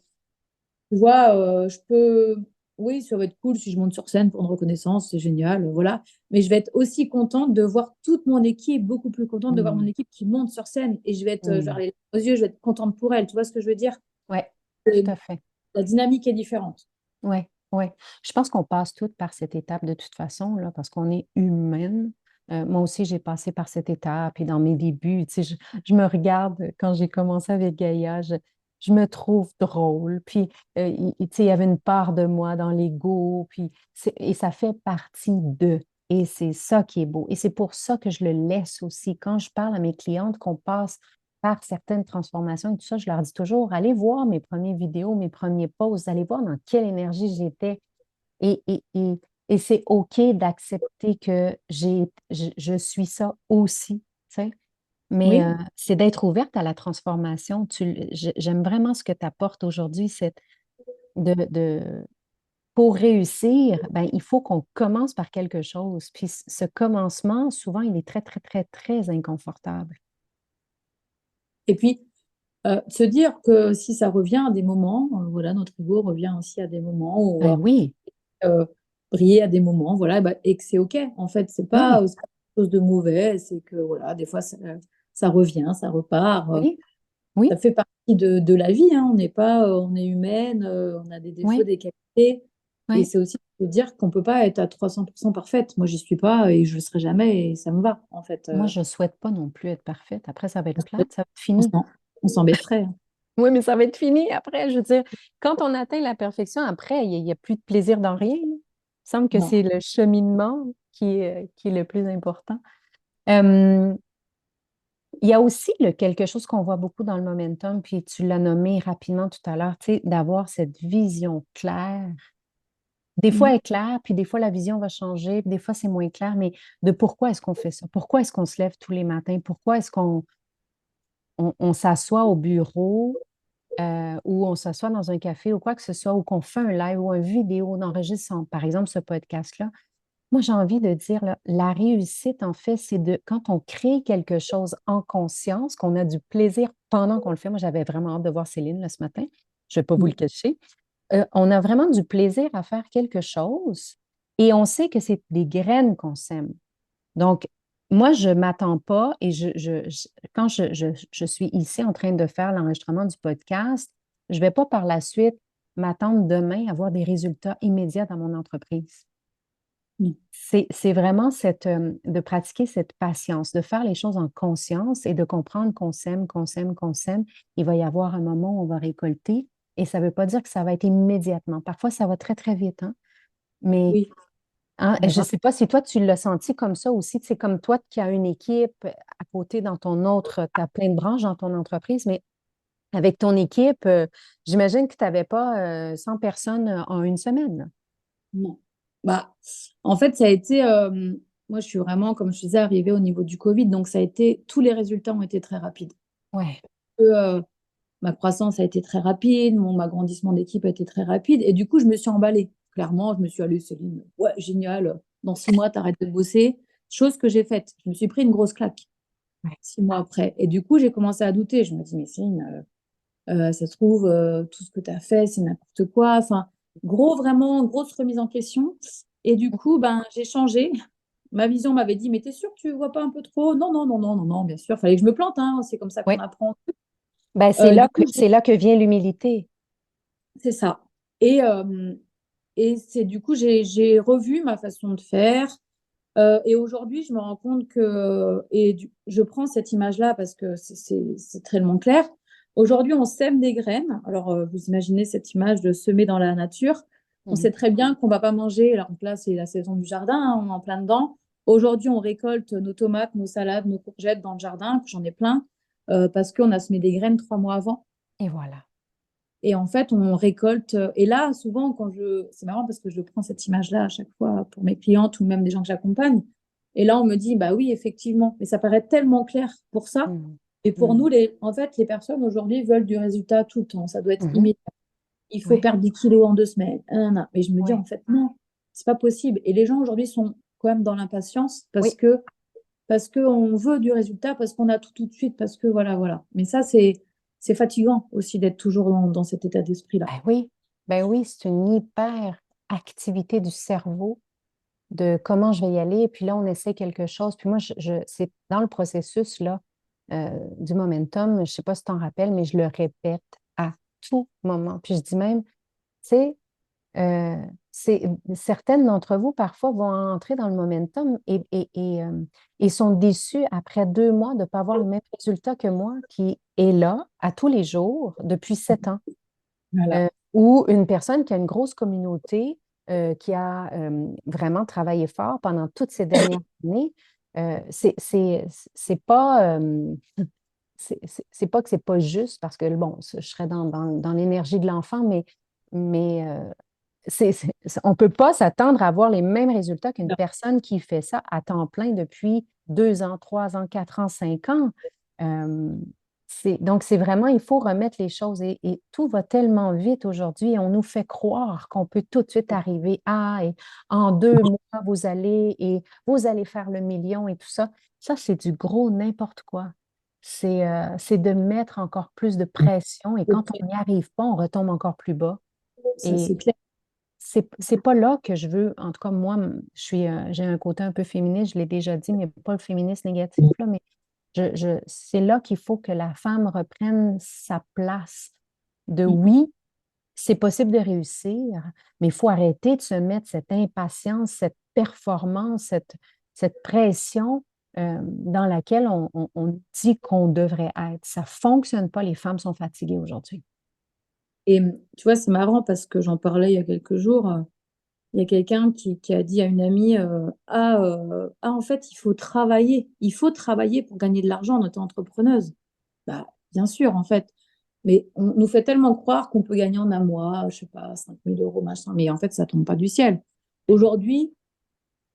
tu vois, je peux. Oui, ça va être cool si je monte sur scène pour une reconnaissance, c'est génial, voilà. Mais je vais être aussi contente de voir toute mon équipe, beaucoup plus contente de voir mon Mm. équipe qui monte sur scène. Et je vais être, je vais Mm. avoir les larmes aux yeux, je vais être contente pour elle. Tu vois ce que je veux dire? Ouais, Et tout à fait. la dynamique est différente. Oui, oui. Je pense qu'on passe toutes par cette étape de toute façon, là, parce qu'on est humaine. Moi aussi, j'ai passé par cette étape et dans mes débuts, tu sais, je me regarde quand j'ai commencé avec Gaïa, je me trouve drôle. Puis, tu sais, il y avait une part de moi dans l'ego, puis et ça fait partie d'eux. Et c'est ça qui est beau. Et c'est pour ça que je le laisse aussi. Quand je parle à mes clientes qu'on passe par certaines transformations et tout ça, je leur dis toujours, allez voir mes premières vidéos, mes premiers posts, allez voir dans quelle énergie j'étais. Et c'est OK d'accepter que je suis ça aussi, tu sais. Mais Oui. c'est d'être ouverte à la transformation. J'aime vraiment ce que tu apportes aujourd'hui, pour réussir, ben, il faut qu'on commence par quelque chose. Puis ce commencement, souvent, il est très, très, très, très inconfortable. Et puis, se dire que si ça revient à des moments, voilà, notre ego revient aussi à des moments où Ben oui, euh, briller à des moments, voilà, bah, et que c'est OK. En fait, oui, c'est pas quelque chose de mauvais, c'est que voilà, des fois, ça revient, ça repart. oui, Ça oui, fait partie de la vie, hein. On n'est pas, on est humaine, on a des défauts, oui, des qualités. Et oui. c'est aussi de dire qu'on ne peut pas être à 300% parfaite. Moi, j'y suis pas et je ne le serai jamais et ça me va, en fait. Moi, je ne souhaite pas non plus être parfaite. Après, ça va être On plate, ça va être on fini. s'en- on s'embêterait, hein. Oui, mais ça va être fini après. Je veux dire, quand on atteint la perfection, après, il n'y a plus de plaisir dans rien. Il me semble que Non. c'est le cheminement qui est le plus important. Euh, il y a aussi quelque chose qu'on voit beaucoup dans le momentum, puis tu l'as nommé rapidement tout à l'heure, tu sais, d'avoir cette vision claire. Des fois, elle Mhm. est claire, puis des fois, la vision va changer, puis des fois, c'est moins clair, mais de pourquoi est-ce qu'on fait ça? Pourquoi est-ce qu'on se lève tous les matins? Pourquoi est-ce qu'on s'assoit au bureau ou on s'assoit dans un café ou quoi que ce soit, ou qu'on fait un live ou une vidéo, on enregistre, par exemple, ce podcast-là. Moi, j'ai envie de dire, là, la réussite, en fait, c'est de quand on crée quelque chose en conscience, qu'on a du plaisir pendant qu'on le fait. Moi, j'avais vraiment hâte de voir Céline là, ce matin. Je ne vais pas vous le cacher. On a vraiment du plaisir à faire quelque chose et on sait que c'est des graines qu'on sème. Donc, moi, je ne m'attends pas et quand je suis ici en train de faire l'enregistrement du podcast, je ne vais pas par la suite m'attendre demain à avoir des résultats immédiats dans mon entreprise. Non. C'est vraiment de pratiquer cette patience, de faire les choses en conscience et de comprendre qu'on s'aime, qu'on s'aime, qu'on s'aime. Il va y avoir un moment où on va récolter et ça ne veut pas dire que ça va être immédiatement. Parfois, ça va très, très vite, hein? Mais Oui, hein, mais je ne sais pas si toi, tu l'as senti comme ça aussi. C'est comme toi qui as une équipe à côté dans ton autre, tu as plein de branches dans ton entreprise, mais avec ton équipe, j'imagine que tu n'avais pas 100 personnes en une semaine, là. non. Bah, en fait, ça a été. Moi, je suis vraiment, comme je disais, arrivée au niveau du Covid. Donc, ça a été. Tous les résultats ont été très rapides. Ouais, Euh, Ma croissance a été très rapide, mon agrandissement d'équipe a été très rapide. Et du coup, je me suis emballée. Clairement, je me suis allée, Céline, ouais, génial. Dans 6 mois, t'arrêtes de bosser. Chose que j'ai faite. Je me suis pris une grosse claque ouais. 6 mois après. Et du coup, j'ai commencé à douter. Je me dis, mais Céline, ça se trouve, tout ce que tu as fait, c'est n'importe quoi. Enfin, vraiment, grosse remise en question. Et du coup, ben, j'ai changé. Ma vision m'avait dit, mais t'es sûr que tu vois pas un peu trop? Non, non, non, non, non, non, bien sûr. Fallait que je me plante, hein. C'est comme ça qu'on Ouais. apprend. Ben, Du coup, c'est là que vient l'humilité. c'est ça. Et c'est du coup, j'ai revu ma façon de faire. Et aujourd'hui, je me rends compte que, je prends cette image-là parce que c'est tellement clair. Aujourd'hui, on sème des graines. Alors, vous imaginez cette image de semer dans la nature. On Mhm. sait très bien qu'on ne va pas manger. Alors, donc là, c'est la saison du jardin, hein, on est en plein dedans. Aujourd'hui, on récolte nos tomates, nos salades, nos courgettes dans le jardin, que j'en ai plein, parce qu'on a semé des graines 3 mois avant. Et voilà. Et en fait, on récolte. Et là, souvent, c'est marrant parce que je prends cette image-là à chaque fois pour mes clientes ou même des gens que j'accompagne. Et là, on me dit, bah oui, effectivement. Mais ça paraît tellement clair pour ça. Mhm. Et pour Mhm. nous, en fait, les personnes aujourd'hui veulent du résultat tout le temps. Ça doit être Mhm. immédiat. Il faut Ouais, perdre 10 kilos en 2 semaines. Nanana. Mais je me dis, ouais. en fait, non, c'est pas possible. Et les gens aujourd'hui sont quand même dans l'impatience Oui. parce qu'on veut du résultat, parce qu'on a tout de suite, parce que voilà, voilà. Mais ça, c'est fatigant aussi d'être toujours dans cet état d'esprit-là. Ben oui. Ben oui, c'est une hyper activité du cerveau de comment je vais y aller. Et puis là, on essaie quelque chose. Puis moi, c'est dans le processus là, du momentum. Je ne sais pas si tu t'en rappelles, mais je le répète à tout moment. Puis je dis même, tu sais, Euh, certaines d'entre vous, parfois, vont entrer dans le momentum et sont déçus après 2 mois de ne pas avoir le même résultat que moi, qui est là à tous les jours depuis 7 ans. Voilà. Ou une personne qui a une grosse communauté, qui a vraiment travaillé fort pendant toutes ces dernières années. C'est pas, c'est pas que c'est pas juste, parce que, bon, je serais dans l'énergie de l'enfant, mais on ne peut pas s'attendre à avoir les mêmes résultats qu'une Non, personne qui fait ça à temps plein depuis 2 ans, 3 ans, 4 ans, 5 ans. Euh, donc, c'est vraiment, il faut remettre les choses et tout va tellement vite aujourd'hui et on nous fait croire qu'on peut tout de suite arriver à et en 2 mois, vous allez faire le million et tout ça. Ça, c'est du gros n'importe quoi. C'est de mettre encore plus de pression et quand on n'y arrive pas, on retombe encore plus bas. ça Et c'est clair. c'est pas là que je veux, en tout cas, moi, j'ai un côté un peu féministe, je l'ai déjà dit, mais pas le féministe négatif, là, mais c'est là qu'il faut que la femme reprenne sa place de Mm. oui, c'est possible de réussir, mais il faut arrêter de se mettre cette impatience, cette performance, cette pression dans laquelle on dit qu'on devrait être. Ça fonctionne pas, les femmes sont fatiguées aujourd'hui. Et tu vois, c'est marrant parce que j'en parlais il y a quelques jours. Il y a quelqu'un qui a dit à une amie, en fait, il faut travailler. Il faut travailler pour gagner de l'argent en étant entrepreneuse. Bah, bien sûr, en fait. Mais on nous fait tellement croire qu'on peut gagner en un mois, je sais pas, 5 000 euros, machin. Mais en fait, ça tombe pas du ciel. Aujourd'hui,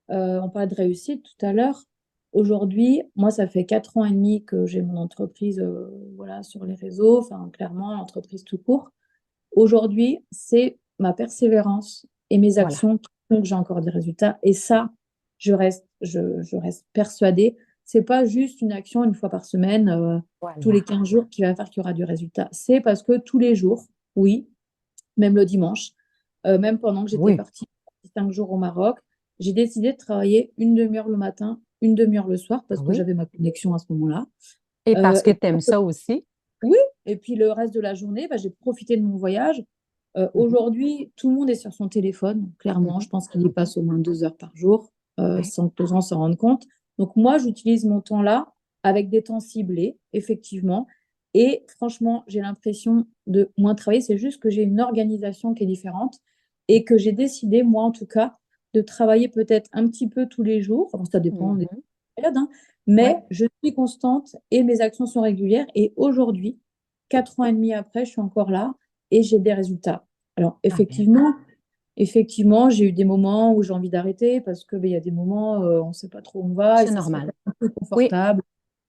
on parlait de réussite tout à l'heure. Aujourd'hui, moi, ça fait 4 ans et demi que j'ai mon entreprise, voilà, sur les réseaux, enfin, clairement, l'entreprise tout court. Aujourd'hui, c'est ma persévérance et mes Voilà. actions qui font que j'ai encore des résultats. Et ça, je reste persuadée. C'est pas juste une action une fois par semaine, tous les Voilà. 15 jours qui va faire qu'il y aura du résultat. C'est parce que tous les jours, oui, même le dimanche, même pendant que j'étais Oui. partie 5 jours au Maroc, j'ai décidé de travailler une demi-heure le matin, une demi-heure le soir parce que Oui. j'avais ma connexion à ce moment-là. Et parce que Et tu aimes ça aussi. oui, et puis le reste de la journée, bah, j'ai profité de mon voyage. Mhm. Aujourd'hui, tout le monde est sur son téléphone, clairement. Mhm. Je pense qu'il y passe au moins 2 heures par jour, Ouais. sans que les gens s'en rendent compte. Donc moi, j'utilise mon temps là avec des temps ciblés, effectivement. Et franchement, j'ai l'impression de moins travailler. C'est juste que j'ai une organisation qui est différente et que j'ai décidé, moi en tout cas, de travailler peut-être un petit peu tous les jours. Enfin, ça dépend des Mhm. périodes, hein. Ouais. Mais je suis constante et mes actions sont régulières. Et aujourd'hui, 4 ans et demi après, je suis encore là et j'ai des résultats. Alors, Ah bien. effectivement, j'ai eu des moments où j'ai envie d'arrêter parce que, ben, il y a des moments, on ne sait pas trop où on va et C'est ça serait normal. un peu Oui. confortable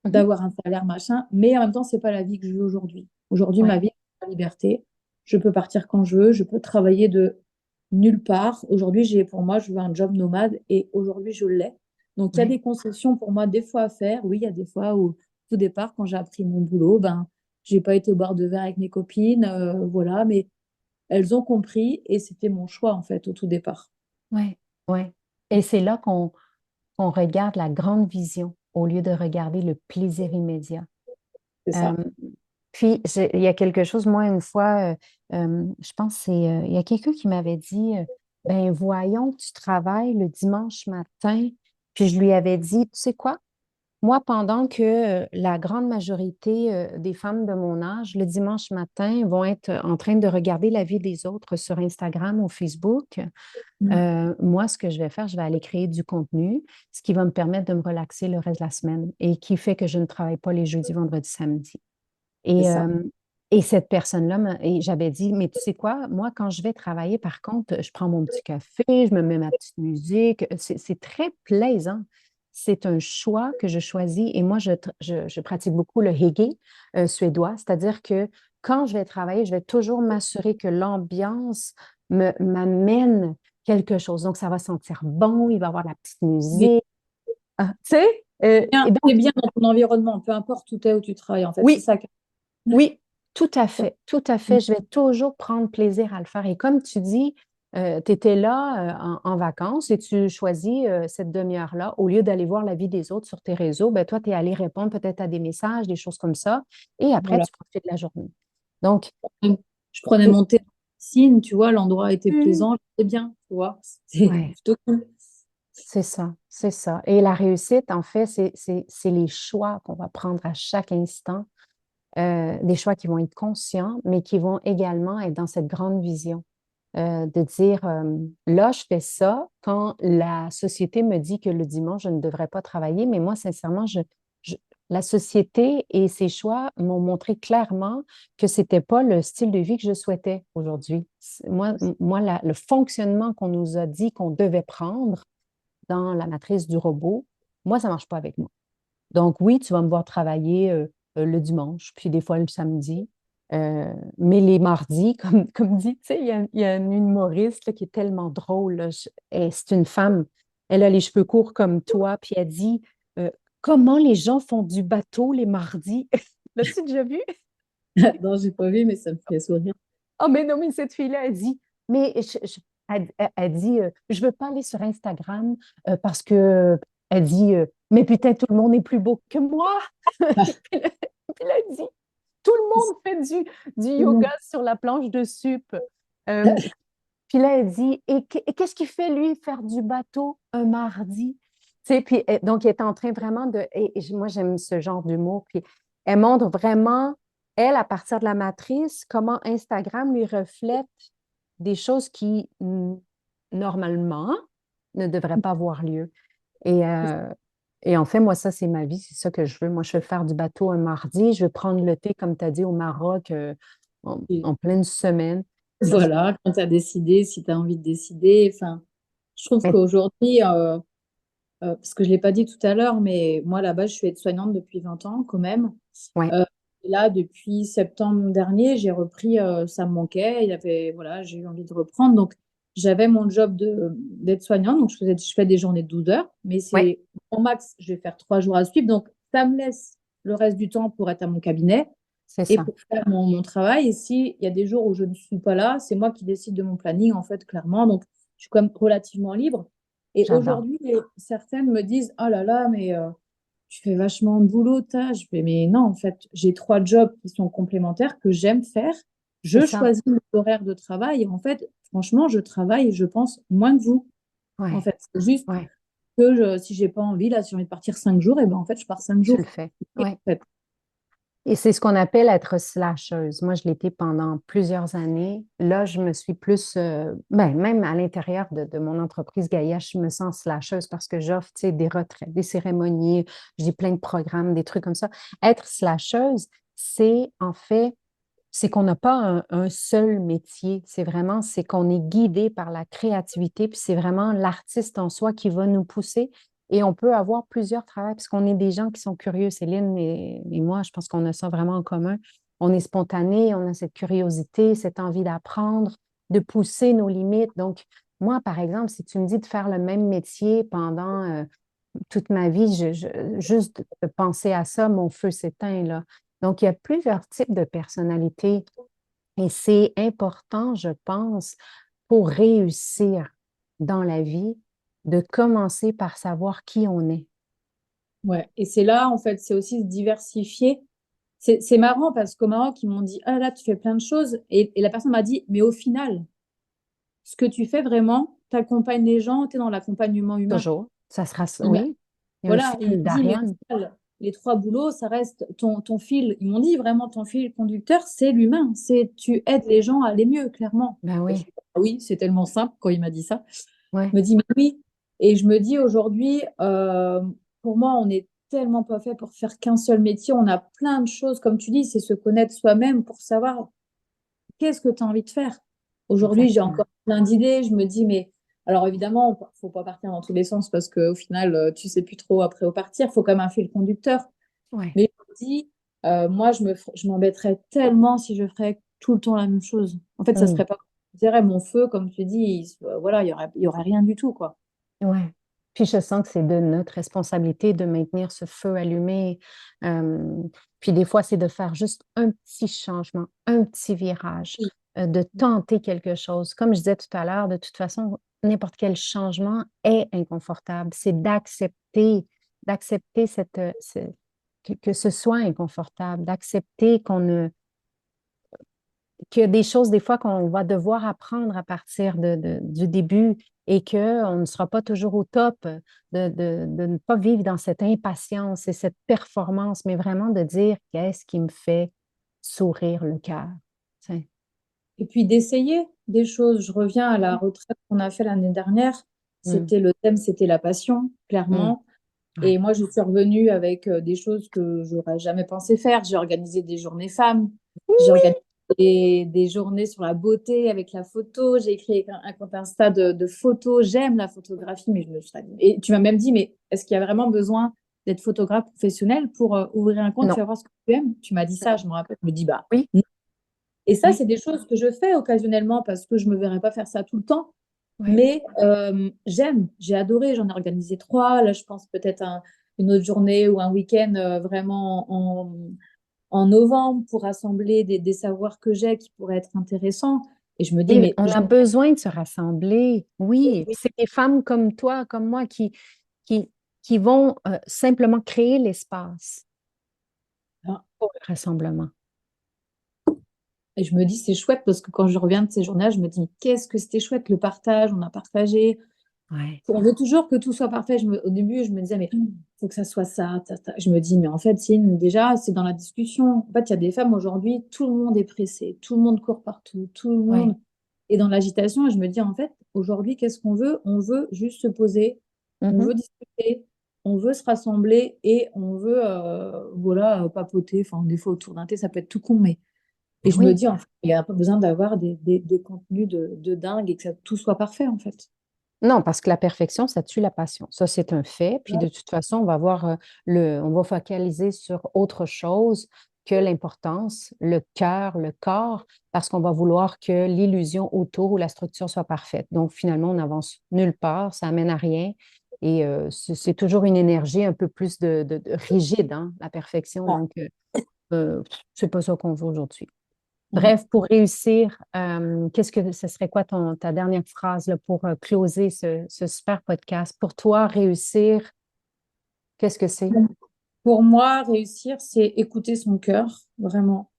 Mhm. d'avoir un salaire, machin. Mais en même temps, c'est pas la vie que je vis aujourd'hui. Aujourd'hui, ma Ouais. vie, c'est la liberté. Je peux partir quand je veux, je peux travailler de nulle part. Aujourd'hui, pour moi, je veux un job nomade et aujourd'hui, je l'ai. Donc, il y a Ouais. des concessions pour moi, des fois à faire. Oui, il y a des fois où, au départ, quand j'ai appris mon boulot, ben, j'ai pas été au bar de verre avec mes copines, voilà, mais elles ont compris et c'était mon choix, en fait, au tout départ. Ouais. Ouais. Et c'est là qu'on regarde la grande vision au lieu de regarder le plaisir immédiat. C'est Euh, ça. Puis, il y a quelque chose, moi, une fois, je pense que il y a quelqu'un qui m'avait dit, ben voyons, tu travailles le dimanche matin. Puis je lui avais dit, tu sais quoi? Moi, pendant que la grande majorité des femmes de mon âge, le dimanche matin, vont être en train de regarder la vie des autres sur Instagram ou Facebook, Mm. moi, ce que je vais faire, je vais aller créer du contenu, ce qui va me permettre de me relaxer le reste de la semaine et qui fait que je ne travaille pas les jeudis, vendredis, samedis. C'est Et, ça. euh, et cette personne-là, et j'avais dit, mais tu sais quoi, moi, quand je vais travailler, par contre, je prends mon petit café, je me mets ma petite musique, c'est très plaisant. C'est un choix que je choisis et moi, je pratique beaucoup le hygge suédois, c'est-à-dire que quand je vais travailler, je vais toujours m'assurer que l'ambiance m'amène quelque chose. Donc, ça va sentir bon, il va y avoir la petite Oui. musique. Ah, tu sais, Bien, et t'es donc, bien dans ton environnement, peu importe où tu es, où tu travailles, en fait. C'est oui, ça. oui, tout à fait, tout à Mm. fait. Je vais toujours prendre plaisir à le faire. Et comme tu dis, tu étais là en vacances et tu choisis cette demi-heure-là, au lieu d'aller voir la vie des autres sur tes réseaux, ben, toi, tu es allé répondre peut-être à des messages, des choses comme ça. Et après, Voilà. tu profites de la journée. Donc, Je prenais et- mon thé dans la piscine, tu vois, l'endroit était Mm. plaisant, j'étais bien, tu vois. C'était Ouais, plutôt cool. c'est ça, c'est ça. Et la réussite, en fait, c'est les choix qu'on va prendre à chaque instant, des choix qui vont être conscients, mais qui vont également être dans cette grande vision. De dire, là, je fais ça quand la société me dit que le dimanche, je ne devrais pas travailler, mais moi, sincèrement, je- la société et ses choix m'ont montré clairement que ce n'était pas le style de vie que je souhaitais aujourd'hui. Moi le fonctionnement qu'on nous a dit qu'on devait prendre dans la matrice du robot, moi, ça ne marche pas avec moi. Donc oui, tu vas me voir travailler le dimanche, puis des fois le samedi. Mais les mardis, comme dit, tu sais, il y a une humoriste là, qui est tellement drôle. Là, et c'est une femme. Elle a les cheveux courts comme toi, puis elle dit euh, comment les gens font du bateau les mardis. L'as-tu déjà vu? Non, j'ai pas vu, mais ça me fait sourire. Oh, mais non, mais cette fille-là, elle dit, mais elle dit, je veux pas aller sur Instagram parce que, elle dit, mais putain, tout le monde est plus beau que moi. Puis là, elle dit, tout le monde fait du yoga sur la planche de sup. Euh, Puis là, elle dit, et qu'est-ce qui fait, lui, faire du bateau un mardi? Tu sais, puis donc, elle est en train vraiment de... Et moi, j'aime ce genre d'humour. Puis elle montre vraiment, elle, à partir de la matrice, comment Instagram lui reflète des choses qui, normalement, ne devraient pas avoir lieu. Et, euh, et en fait, moi, ça, c'est ma vie, c'est ça que je veux. Moi, je veux faire du bateau un mardi, je veux prendre le thé, comme tu as dit, au Maroc en pleine semaine. Voilà, quand tu as décidé, si tu as envie de décider. Enfin, je trouve Mais, qu'aujourd'hui, parce que je ne l'ai pas dit tout à l'heure, mais moi, là-bas, je suis aide-soignante depuis 20 ans quand même. ouais, Et là, depuis septembre dernier, j'ai repris, ça me manquait. Voilà, j'ai eu envie de reprendre. Donc, j'avais mon job d'aide-soignante. Donc, je fais des journées de 12 heures, mais ouais, c'est au max, je vais faire 3 jours à suivre. Donc, ça me laisse le reste du temps pour être à mon cabinet c'est et ça. pour faire mon travail. Et s'il y a des jours où je ne suis pas là, c'est moi qui décide de mon planning, en fait, clairement. Donc, je suis quand même relativement libre. Et J'adore. aujourd'hui, certaines me disent, oh là là, mais tu fais vachement de boulot, t'as. Je fais, mais non, en fait, j'ai 3 jobs qui sont complémentaires, que j'aime faire. C'est Je ça. choisis mon horaire de travail et en fait, franchement, je travaille, je pense, moins que vous. En Ouais, fait, c'est juste ouais, que si j'ai pas envie, là, si j'ai envie de partir 5 jours, et ben en fait, je pars cinq tu le jours. fais. Et Ouais. en fait, Et c'est ce qu'on appelle être slasheuse. Moi, je l'étais pendant plusieurs années. Là, je me suis plus, ben, même à l'intérieur de mon entreprise Gaïa, je me sens slasheuse parce que j'offre, tu sais, des retraites, des cérémonies, j'ai plein de programmes, des trucs comme ça. Être slasheuse, c'est en fait, c'est qu'on n'a pas un seul métier. C'est vraiment, c'est qu'on est guidé par la créativité, puis c'est vraiment l'artiste en soi qui va nous pousser. Et on peut avoir plusieurs travails, parce qu'on est des gens qui sont curieux. Céline et moi, je pense qu'on a ça vraiment en commun. On est spontané, on a cette curiosité, cette envie d'apprendre, de pousser nos limites. Donc, moi, par exemple, si tu me dis de faire le même métier pendant toute ma vie, juste de penser à ça, mon feu s'éteint, là. Donc, il y a plusieurs types de personnalités et c'est important, je pense, pour réussir dans la vie, de commencer par savoir qui on est. ouais. Et c'est là, en fait, c'est aussi se diversifier. C'est marrant parce qu'au Maroc, ils m'ont dit, ah là, tu fais plein de choses. Et la personne m'a dit, mais au final, ce que tu fais vraiment, tu accompagnes les gens, tu es dans l'accompagnement humain. Toujours. Ça sera, Il m'a- oui, il y a un voilà, il fil m'a dit, mais au d'Ariane. final, les trois boulots, ça reste ton fil. Ils m'ont dit vraiment, ton fil conducteur, c'est l'humain. C'est tu aides les gens à aller mieux, clairement. Ben Et je oui, fais, ah oui, c'est tellement simple quand il m'a dit ça. ouais. Je me dis, mais oui. Et je me dis aujourd'hui, pour moi, on est tellement pas fait pour faire qu'un seul métier. On a plein de choses, comme tu dis, c'est se connaître soi-même pour savoir qu'est-ce que tu as envie de faire. Aujourd'hui, j'ai Exactement. encore plein d'idées. Je me dis, mais alors évidemment, il ne faut pas partir dans tous les sens parce qu'au final, tu ne sais plus trop après où partir. Il faut quand même un fil conducteur. Ouais. Mais je me dis, moi, je m'embêterais tellement si je ferais tout le temps la même chose. En fait, ça Mm. serait pas. Je dirais, mon feu, comme tu dis, voilà, il y aurait rien du tout, quoi. Ouais. Puis je sens que c'est de notre responsabilité de maintenir ce feu allumé. Euh, puis des fois, c'est de faire juste un petit changement, un petit virage, Oui. de tenter quelque chose. Comme je disais tout à l'heure, de toute façon, n'importe quel changement est inconfortable. C'est d'accepter que ce soit inconfortable, d'accepter qu'il y a des choses des fois qu'on va devoir apprendre à partir du début et qu'on ne sera pas toujours au top, de ne pas vivre dans cette impatience et cette performance, mais vraiment de dire qu'est-ce qui me fait sourire le cœur. Tiens. Et puis d'essayer des choses. Je reviens à la retraite qu'on a fait l'année dernière. Mm, C'était le thème, c'était la passion, mm, clairement. Et ouais. moi, je suis revenue avec des choses que j'aurais jamais pensé faire. J'ai organisé des journées femmes. J'ai organisé des journées sur la beauté avec la photo. J'ai créé un compte Insta de photos. J'aime la photographie, mais je me suis... Et tu m'as même dit, mais est-ce qu'il y a vraiment besoin d'être photographe professionnel pour ouvrir un compte? Tu Non, vas voir ce que tu aimes. Tu m'as dit ça, non. je me rappelle. Je me dis, bah, Oui, non. Et ça, oui, c'est des choses que je fais occasionnellement parce que je me verrais pas faire ça tout le temps. oui. Mais j'aime, j'ai adoré, j'en ai organisé trois. Là, je pense peut-être une autre journée ou un week-end vraiment en novembre pour rassembler des savoirs que j'ai qui pourraient être intéressants. Et je me dis, Et mais on a besoin de se rassembler, oui. oui, Puis c'est des femmes comme toi, comme moi, qui, qui vont simplement créer l'espace hein. pour le rassemblement. Et je me dis, c'est chouette parce que quand je reviens de ces journées, je me dis, mais qu'est-ce que c'était chouette le partage, on a partagé. Ouais. On veut toujours que tout soit parfait. Au début, je me disais, mais il faut que ça soit ça, ta, ta. Je me dis, mais en fait, déjà, c'est dans la discussion. En fait, il y a des femmes aujourd'hui, tout le monde est pressé, tout le monde court partout, tout le Ouais. monde est dans l'agitation. Et je me dis, en fait, aujourd'hui, qu'est-ce qu'on veut? On veut juste se poser, on Mhm. veut discuter, on veut se rassembler et on veut, voilà, papoter. Enfin, des fois, autour d'un thé, ça peut être tout con, mais. Et Ben je me oui. dis, en fait, il n'y a pas besoin d'avoir des contenus de dingue et que ça, tout soit parfait, en fait. Non, parce que la perfection, ça tue la passion. Ça, c'est un fait. Puis de toute façon, on va avoir on va focaliser sur autre chose que l'importance, le cœur, le corps, parce qu'on va vouloir que l'illusion autour ou la structure soit parfaite. Donc, finalement, on n'avance nulle part, ça amène à rien. Et c'est toujours une énergie un peu plus de rigide, hein, la perfection. Ouais. Donc, c'est pas ça qu'on veut aujourd'hui. Ouais. Bref, pour réussir, qu'est-ce que ce serait quoi ta dernière phrase là, pour closer ce super podcast? Pour toi, réussir, qu'est-ce que c'est? Pour moi, réussir, c'est écouter son cœur, vraiment.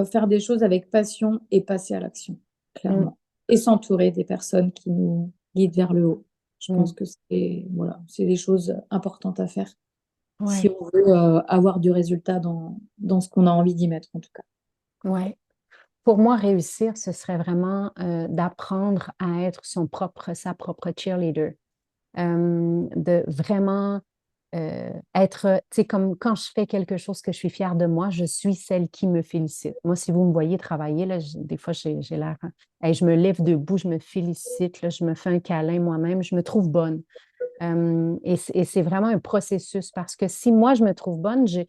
faire des choses avec passion et passer à l'action, Mm, clairement. Et s'entourer des personnes qui nous guident vers le haut. Je pense mm. que c'est des choses importantes à faire si Ouais, on veut avoir du résultat dans ce qu'on a envie d'y mettre, en tout cas. ouais. Pour moi, réussir, ce serait vraiment d'apprendre à être sa propre cheerleader. De vraiment être, tu sais, comme quand je fais quelque chose que je suis fière de moi, je suis celle qui me félicite. Moi, si vous me voyez travailler, là, des fois, j'ai l'air, hey, je me lève debout, je me félicite, là, je me fais un câlin moi-même, je me trouve bonne. Et c'est vraiment un processus parce que si moi, je me trouve bonne, je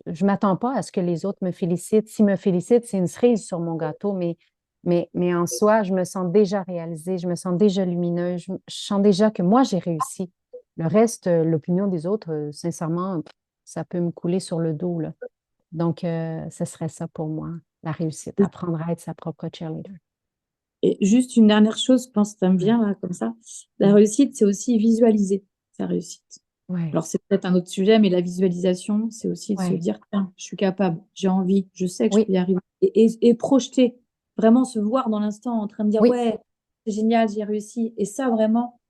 ne m'attends pas à ce que les autres me félicitent. S'ils me félicitent, c'est une cerise sur mon gâteau, mais en soi, je me sens déjà réalisée, je me sens déjà lumineuse, je sens déjà que moi, j'ai réussi. Le reste, l'opinion des autres, sincèrement, ça peut me couler sur le dos, là. Donc, ce serait ça pour moi, la réussite, apprendre à être sa propre cheerleader. Et juste une dernière chose, je pense que ça me Ouais. vient là, comme ça. La Mm. réussite, c'est aussi visualiser sa réussite. Ouais, Alors, c'est peut-être un autre sujet, mais la visualisation, c'est aussi de se ouais, dire, tiens, je suis capable, j'ai envie, je sais que je oui, peux y arriver. Et projeter, vraiment se voir dans l'instant en train de dire, oui. ouais, c'est génial, j'ai réussi. Et ça, vraiment,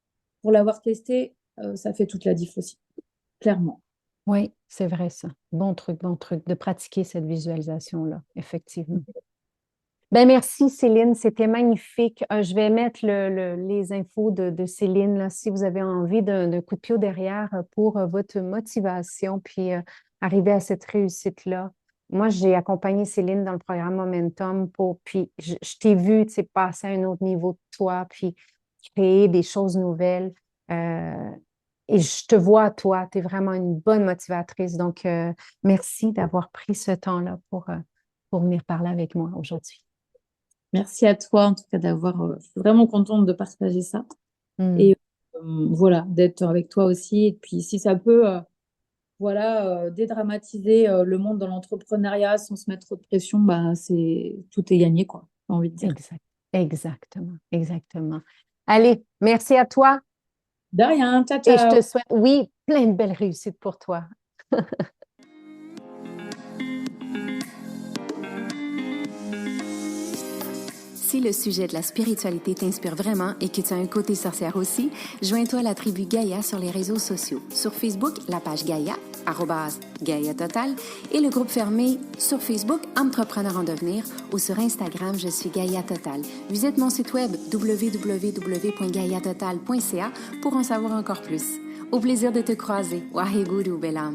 pour l'avoir testé, ça fait toute la diff aussi, clairement. Oui, c'est vrai ça. Bon truc de pratiquer cette visualisation-là, effectivement. Ben merci Céline, c'était magnifique. Je vais mettre les infos de Céline là, si vous avez envie d'un coup de pied au derrière pour votre motivation puis arriver à cette réussite-là. Moi, j'ai accompagné Céline dans le programme Momentum puis je t'ai vu, tu sais, passer à un autre niveau de toi, puis créer des choses nouvelles. Euh, et je te vois, toi, tu es vraiment une bonne motivatrice. Donc, merci d'avoir pris ce temps-là pour venir parler avec moi aujourd'hui. Merci à toi, en tout cas, je suis vraiment contente de partager ça. Hmm, Et voilà, d'être avec toi aussi. Et puis, si ça peut, voilà, dédramatiser le monde de l'entrepreneuriat sans se mettre trop de pression, bah, tout est gagné, quoi, j'ai envie de dire. exact, exactement, exactement. Allez, merci à toi De rien, ciao, et je te ciao. souhaite, oui, plein de belles réussites pour toi. Si le sujet de la spiritualité t'inspire vraiment et que tu as un côté sorcière aussi, joins-toi à la tribu Gaïa sur les réseaux sociaux. Sur Facebook, la page Gaïa, @Gaïa Total, et le groupe fermé sur Facebook Entrepreneur en devenir, ou sur Instagram, je suis Gaïa Total. Visite mon site web www.gaiatotal.ca pour en savoir encore plus. Au plaisir de te croiser. Waheguru Belam.